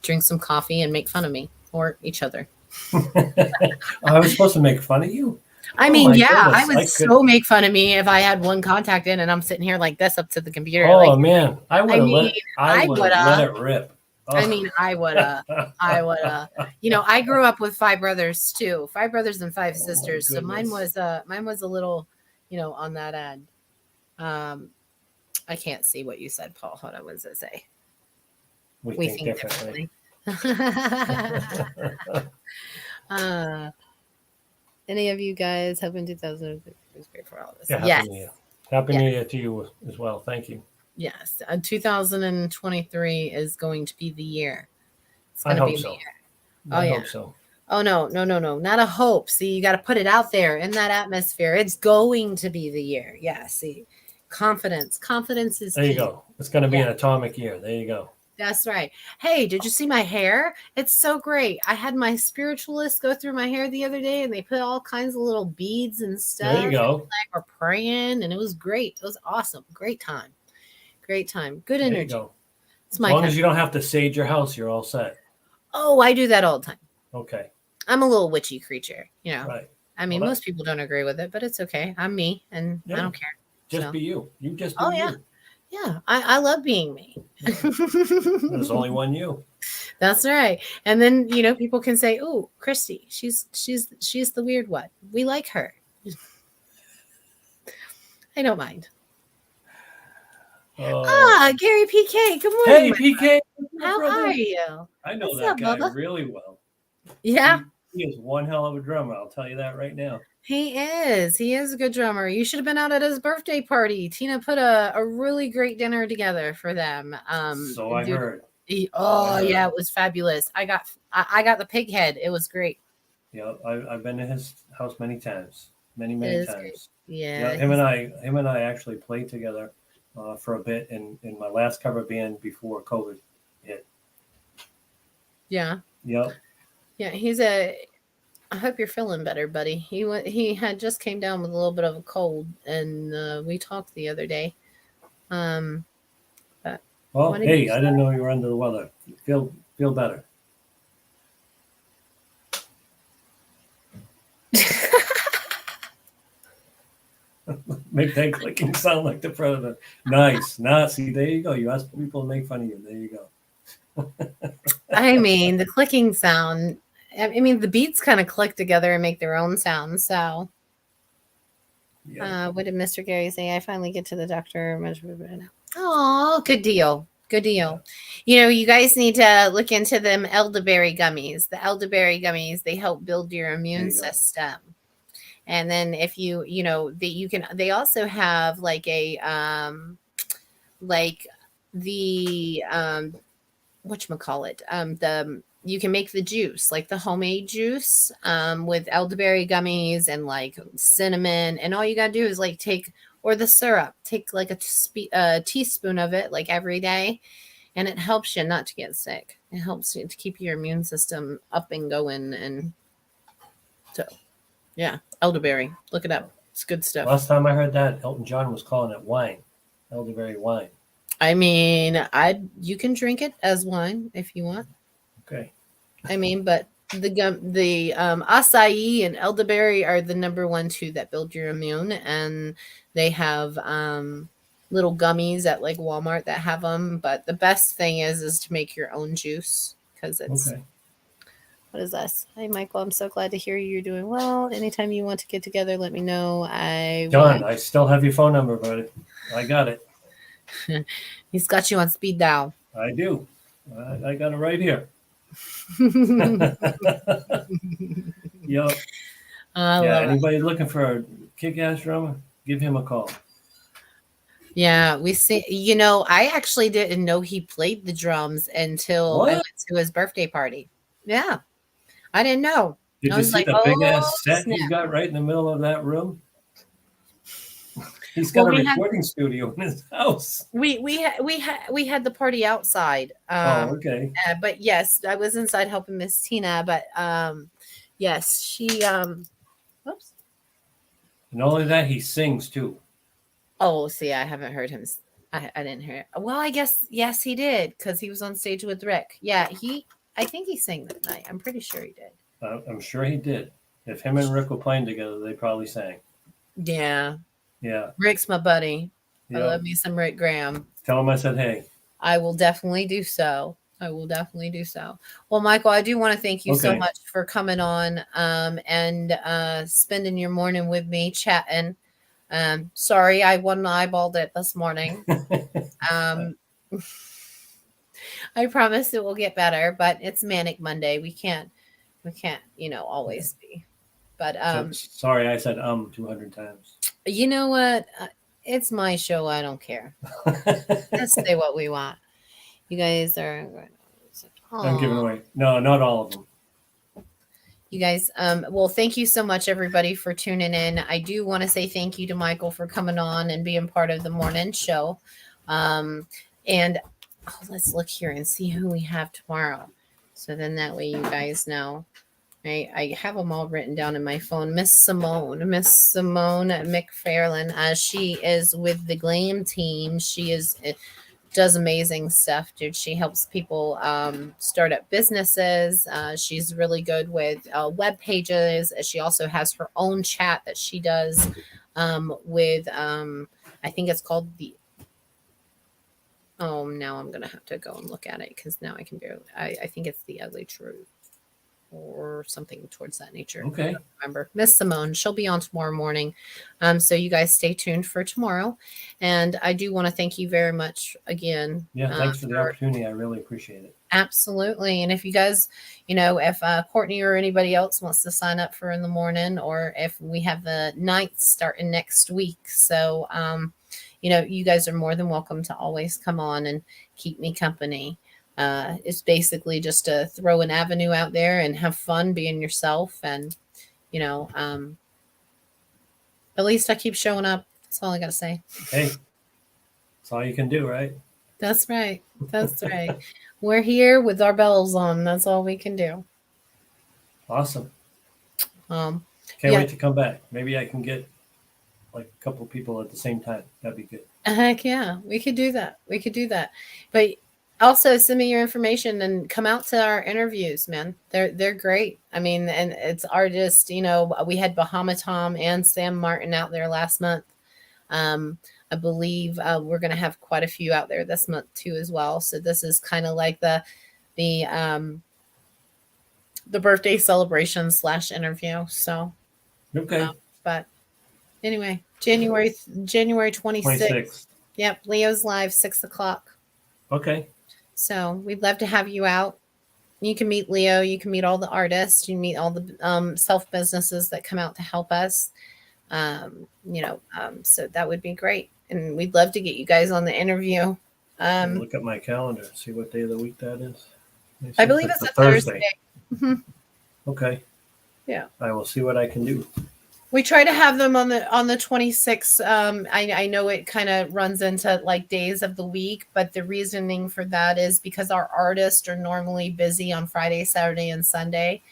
drink some coffee and make fun of me or each other. I was supposed to make fun of you. I Oh mean, my yeah, I goodness! would I could. so make fun of me if I had one contact in and I'm sitting here like this up to the computer. Oh Like, man, I would I have mean, let. I I would would have let have. it rip. I Oh. mean, I would have. I would have. I grew up with five brothers too, five brothers and five Oh my sisters. So goodness. mine was a little, on that end. Um, I can't see what you said, Paul. Hold on, what does it say? We We think think differently. differently. uh, any of you guys have been 2000 was great for all of us? Yeah, happy Yes, New Year. Happy yes, New Year to you as well. Thank you. yes. 2023 is going to be the year. It's I going to hope be the so. year. Oh I yeah. hope so. Oh no, no, no, no. Not a hope. See, you got to put it out there in that atmosphere. It's going to be the year. Yeah. See, confidence. Confidence is There you key. go. It's going to be Yeah. an atomic year. There you go. That's right. Hey, did you see my hair? It's so great. I had my spiritualist go through my hair the other day, and they put all kinds of little beads and There you stuff. And go. like we're praying, and it was great. It was awesome. Great time. Great time. Good There you energy. go. It's As my long kind as of. you don't have to sage your house, you're all set. Oh, I do that all the time. Okay. I'm a little witchy creature. Right. I Well, mean, most people don't agree with it, but it's okay. I'm me, and I yeah. don't care. Just So, be you. You just be oh yeah, you. yeah. I love being me. Yeah. There's only one you. That's right. And then people can say, "Oh, Christy, she's the weird one. We like her." I don't mind. Oh. Gary PK. Good morning, Hey, my. PK, my How are brother. you? I know What's that up, guy Bubba? really well. Yeah, He is one hell of a drummer. I'll tell you that right now. he is. He is a good drummer. You should have been out at his birthday party. Tina put a really great dinner together for them. So I Dude, heard. oh yeah, it was fabulous. I got the pig head. It was great. Yeah, I've been to his house many times, It many is great. times. Yeah, Yeah, him and I actually played together for a bit in my last cover band before COVID hit. yeah, Yep. yeah. He's a. I hope you're feeling better, buddy. He had just came down with a little bit of a cold, and we talked the other day. Um, but Well, what did you hey, I say? didn't know you were under the weather. Feel better. Make that clicking sound like the predator. Nice. Now, see, there you go. You ask people to make fun of you. There you go. I mean, the clicking sound. I mean, the beats kind of click together and make their own sound. So, Yeah. what did Mr. Gary say? I finally get to the doctor. Oh, good deal. Good deal. You know, you guys need to look into them elderberry gummies. The elderberry gummies, they help build your immune system. And then if you know, they also have like like the whatchamacallit, you can make the juice, like the homemade juice, with elderberry gummies and like cinnamon, and all you gotta do is like take, or the syrup, take like a teaspoon of it like every day, and it helps you not to get sick. It helps you to keep your immune system up and going. And so, yeah, elderberry, look it up. It's good stuff. Last time I heard that, Elton John was calling it wine, elderberry wine. I mean, you can drink it as wine if you want. Okay. I mean, but the acai and elderberry are the number 1 2 that build your immune, and they have little gummies at like Walmart that have them. But the best thing is to make your own juice, because it's Okay. what is this? Hi, Michael. I'm so glad to hear you're doing well. Anytime you want to get together, let me know. John, I still have your phone number, buddy. I got it. He's got you on speed dial. I do. I got it right here. Yep. Yeah. Anybody looking for a kick-ass drummer? Give him a call. Yeah, we see. You know, I actually didn't know he played the drums until I went to his birthday party. Yeah, I didn't know. Did I you was see like, the big ass oh, set snap. he's got right in the middle of that room? He's got a recording studio in his house. We had the party outside. Oh, okay. But yes, I was inside helping Miss Tina. But yes, she whoops. And not only that, he sings too. Oh, see, I haven't heard him. I didn't hear it. Well, I guess yes, he did, because he was on stage with Rick. Yeah, I think he sang that night. I'm pretty sure he did. I'm sure he did. If him and Rick were playing together, they probably sang. Yeah. Yeah. Rick's my buddy. Yeah. I love me some Rick Graham. Tell him I said hey. I will definitely do so. Well, Michael, I do want to thank you so much for coming on and spending your morning with me chatting. Sorry, I eyeballed it this morning. I promise it will get better, but it's Manic Monday. We can't, always be. But sorry, I said 200 times. You know what? It's my show. I don't care. Let's say what we want. You guys are. I'm giving away. No, not all of them. You guys, well, thank you so much, everybody, for tuning in. I do want to say thank you to Michael for coming on and being part of the morning show. And let's look here and see who we have tomorrow. So then that way you guys know. I have them all written down in my phone. Miss Simone McFarlane. She is with the Glam team. She does amazing stuff, dude. She helps people start up businesses. She's really good with web pages. She also has her own chat that she does with, I think it's called now I'm going to have to go and look at it, because now I can barely, I think it's The Ugly Truth, or something towards that nature. Okay. I don't remember. Miss Simone, she'll be on tomorrow morning. So you guys stay tuned for tomorrow. And I do want to thank you very much again. Yeah, thanks for the opportunity. I really appreciate it. Absolutely. And if you guys, if Courtney or anybody else wants to sign up for in the morning, or if we have the nights starting next week. So, you guys are more than welcome to always come on and keep me company. It's basically just to throw an avenue out there and have fun being yourself. And, at least I keep showing up. That's all I got to say. Hey, that's all you can do, right? That's right. That's right. We're here with our bells on. That's all we can do. Awesome. Can't wait to come back. Maybe I can get like a couple people at the same time. That'd be good. Heck yeah. We could do that. But also send me your information and come out to our interviews, man. They're great. I mean, and it's artists, we had Bahama Tom and Sam Martin out there last month. I believe we're going to have quite a few out there this month too as well. So this is kind of like the birthday celebration / interview. So, Okay. but anyway, January 26th. 26. Yep, Leo's live 6:00. Okay. So we'd love to have you out. You can meet Leo. You can meet all the artists. You meet all the self businesses that come out to help us. So that would be great, and we'd love to get you guys on the interview. Look at my calendar. See what day of the week that is. I believe it's a Thursday. Mhm. Okay. Yeah. I will see what I can do. We try to have them on the 26th. I know it kind of runs into like days of the week, but the reasoning for that is because our artists are normally busy on Friday, Saturday, and Sunday.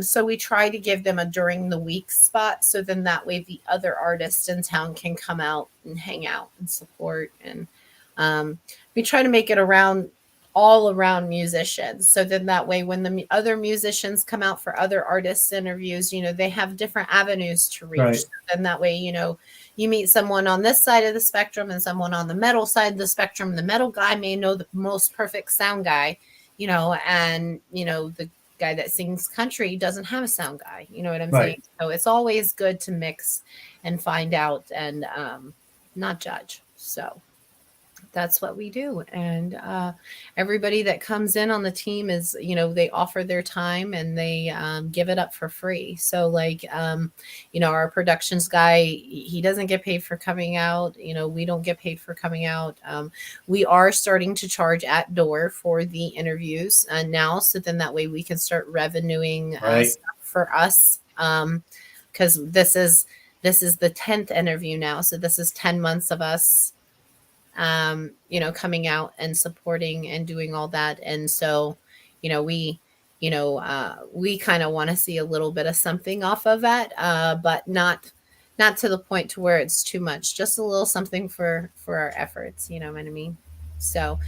So we try to give them a during the week spot. So then that way the other artists in town can come out and hang out and support. And we try to make it all around musicians. So then that way, when the other musicians come out for other artists' interviews, they have different avenues to reach. Right. So then that way, you meet someone on this side of the spectrum and someone on the metal side of the spectrum. The metal guy may know the most perfect sound guy, and, the guy that sings country doesn't have a sound guy. You know what I'm saying? So it's always good to mix and find out and not judge. So that's what we do. And everybody that comes in on the team is, they offer their time and they give it up for free. So like, our productions guy, he doesn't get paid for coming out. We don't get paid for coming out. We are starting to charge at door for the interviews now. So then that way we can start revenuing stuff for us. Because this is the 10th interview now. So this is 10 months of us coming out and supporting and doing all that. And so, we kind of want to see a little bit of something off of that, but not to the point to where it's too much, just a little something for our efforts. You know what I mean? So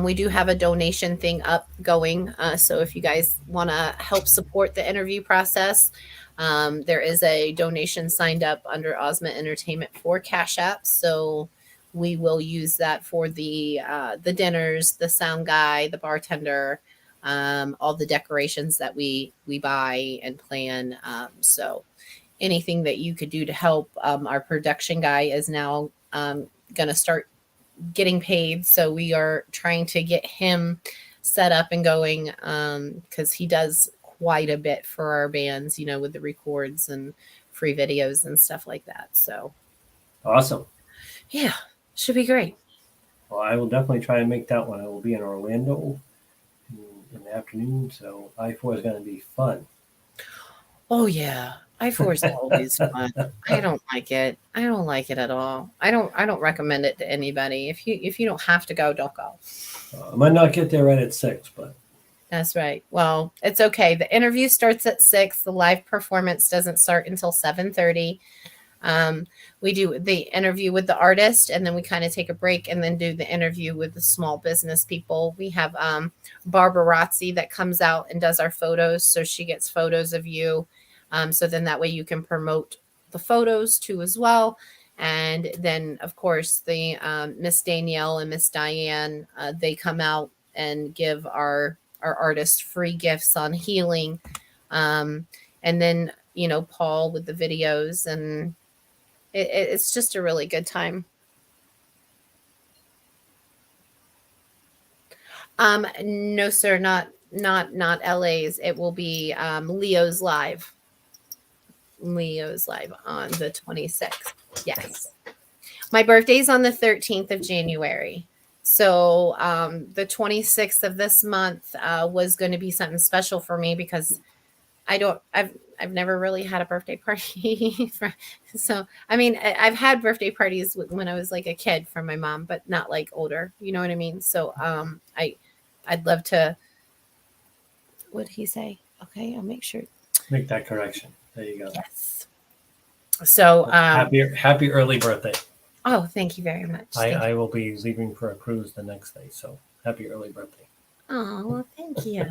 we do have a donation thing up going. So if you guys want to help support the interview process, there is a donation signed up under Osment Entertainment for Cash App. So we will use that for the dinners, the sound guy, the bartender, all the decorations that we buy and plan. So anything that you could do to help. Our production guy is now going to start getting paid. So we are trying to get him set up and going because he does quite a bit for our bands, with the records and free videos and stuff like that. So awesome. Yeah. Should be great. Well, I will definitely try and make that one. I will be in Orlando in the afternoon, so I-4 is going to be fun. Oh yeah, I-4 is always fun. I don't like it. I don't like it at all. I don't recommend it to anybody. If you don't have to go, don't go. I might not get there right at 6, but that's right. Well, it's okay. The interview starts at 6. The live performance doesn't start until 7:30. We do the interview with the artist and then we kind of take a break and then do the interview with the small business people. We have Barbara Razzi that comes out and does our photos. So she gets photos of you. So then that way you can promote the photos too as well. And then, of course, the Miss Danielle and Miss Diane, they come out and give our artists free gifts on healing. And then, Paul with the videos, and it's just a really good time. No, sir, not LA's. It will be Leo's live. Leo's live on the 26th. Yes. My birthday's on the 13th of January. So the 26th of this month was going to be something special for me because I've never really had a birthday party. So, I mean, I've had birthday parties when I was like a kid from my mom, but not like older. You know what I mean? So, I'd love to. What did he say? Okay, I'll make sure. Make that correction. There you go. Yes. So, happy early birthday. Oh, thank you very much. I will be leaving for a cruise the next day. So happy early birthday. Oh, well, thank you.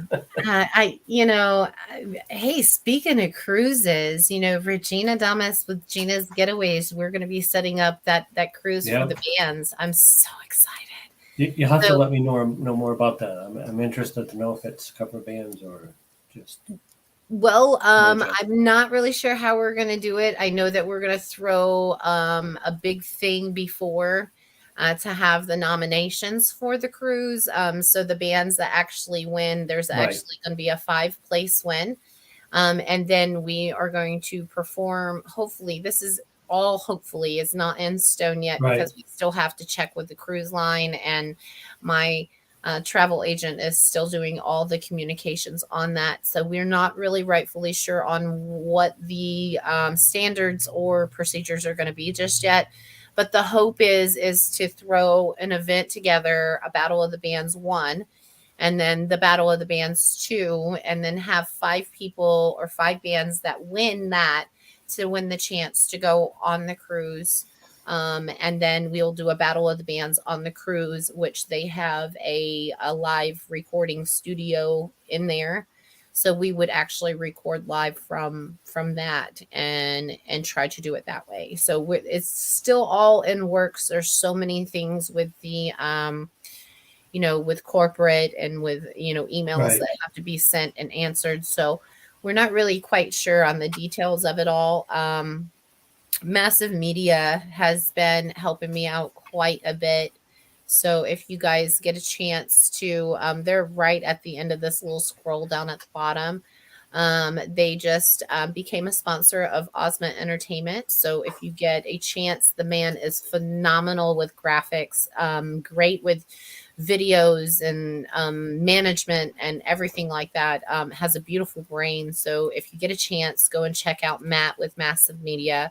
Hey, speaking of cruises, Regina Damas with Gina's Getaways, we're going to be setting up that cruise for the Yep. bands. I'm so excited. You have to So, let me know more about that. I'm interested to know if it's cover bands or just well, legend. I'm not really sure how we're going to do it. I know that we're going to throw a big thing before to have the nominations for the cruise. So the bands that actually win, there's Right, actually going to be a 5-place win. And then we are going to perform. Hopefully, this is all hopefully is not in stone yet right, because we still have to check with the cruise line, and my travel agent is still doing all the communications on that. So we're not really rightfully sure on what the standards or procedures are going to be just yet. But the hope is to throw an event together, a Battle of the Bands 1, and then the Battle of the Bands 2, and then have 5 people or 5 bands that win that to win the chance to go on the cruise. And then we'll do a Battle of the Bands on the cruise, which they have a live recording studio in there. So we would actually record live from that and try to do it that way. So it's still all in works. There's so many things with the with corporate and with, emails right. that have to be sent and answered. So we're not really quite sure on the details of it all. Massive Media has been helping me out quite a bit. So if you guys get a chance to, they're right at the end of this little scroll down at the bottom. They just became a sponsor of Osment Entertainment. So if you get a chance, the man is phenomenal with graphics, great with videos and management and everything like that. Has a beautiful brain. So if you get a chance, go and check out Matt with Massive Media.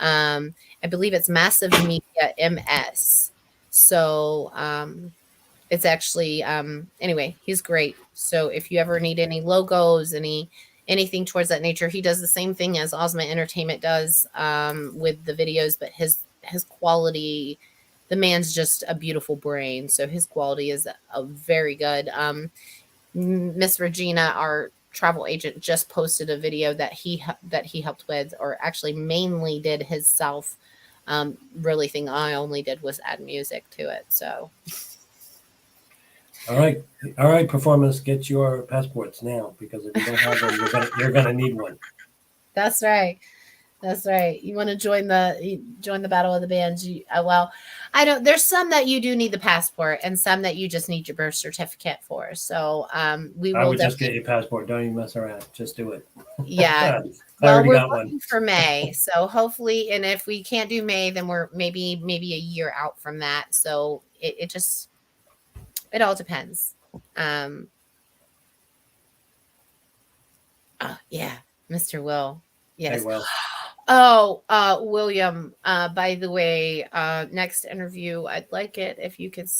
I believe it's Massive Media MS. So it's actually anyway, he's great. So if you ever need any logos, anything towards that nature, he does the same thing as Osma Entertainment does with the videos, but his quality, the man's just a beautiful brain. So his quality is a very good. Miss Regina, our travel agent, just posted a video that he helped with, or actually mainly did himself. Really thing I only did was add music to it. So All right, all right. Performance, get your passports now because if you don't have them, you're gonna need one. that's right. That's right. You want to join the Battle of the Bands? Well, I don't. There's some that you do need the passport, and some that you just need your birth certificate for. So we I will would just get definitely. your passport. Don't even mess around. Just do it. Yeah. I Well, already we're got one. looking for May, so hopefully, and if we can't do May, then we're maybe a year out from that. So it just it all depends. Um. Oh, yeah, Mr. Will. Hey, Yes. well, Oh, William, by the way, next interview, I'd like it if you could,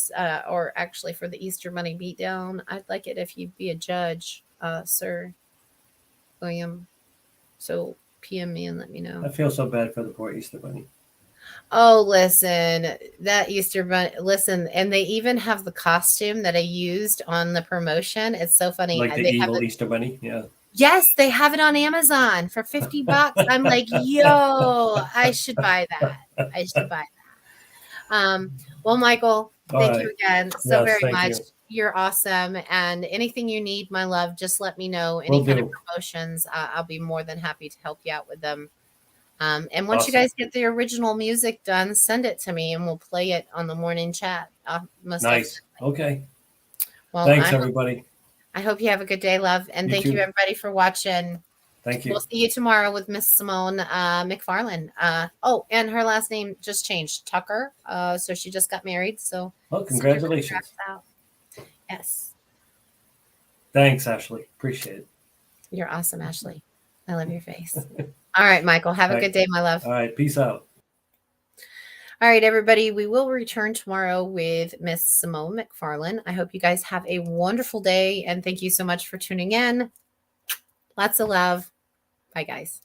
or actually for the Easter Money Beatdown, I'd like it if you'd be a judge, Sir William. So PM me and let me I know. feel so bad for the poor Easter Bunny. Oh, listen, that Easter Bunny, listen, and they even have the costume that I used on the promotion. It's so funny. Like the They have evil it. Easter Bunny. Yeah. Yes, they have it on Amazon for $50. I'm like, yo, I should buy that. I should buy that. Well, Michael, All thank you right. again so Yes, very thank much. you. You're awesome. And anything you need, my love, just let me know. Any Will kind of do. promotions, I'll be more than happy to help you out with them. And once you Awesome. guys get the original music done, send it to me and we'll play it on the morning chat. Most definitely. Nice. Okay. Well, Thanks, everybody. I hope you have a good day, love. And You thank you, too. everybody, for watching. Thank We'll you. see you tomorrow with Miss Simone McFarland. Oh, and her last name just changed, Tucker. So she just got married. So Well, send her congratulations. congrats out. Yes, Thanks, Ashley. Appreciate it. you're awesome, Ashley. I love your face. All right, Michael. Have All a right. good day, my love. All right. Peace out. All right, everybody. We will return tomorrow with Miss Simone McFarland. I hope you guys have a wonderful day, and thank you so much for tuning in. Lots of love. Bye, guys.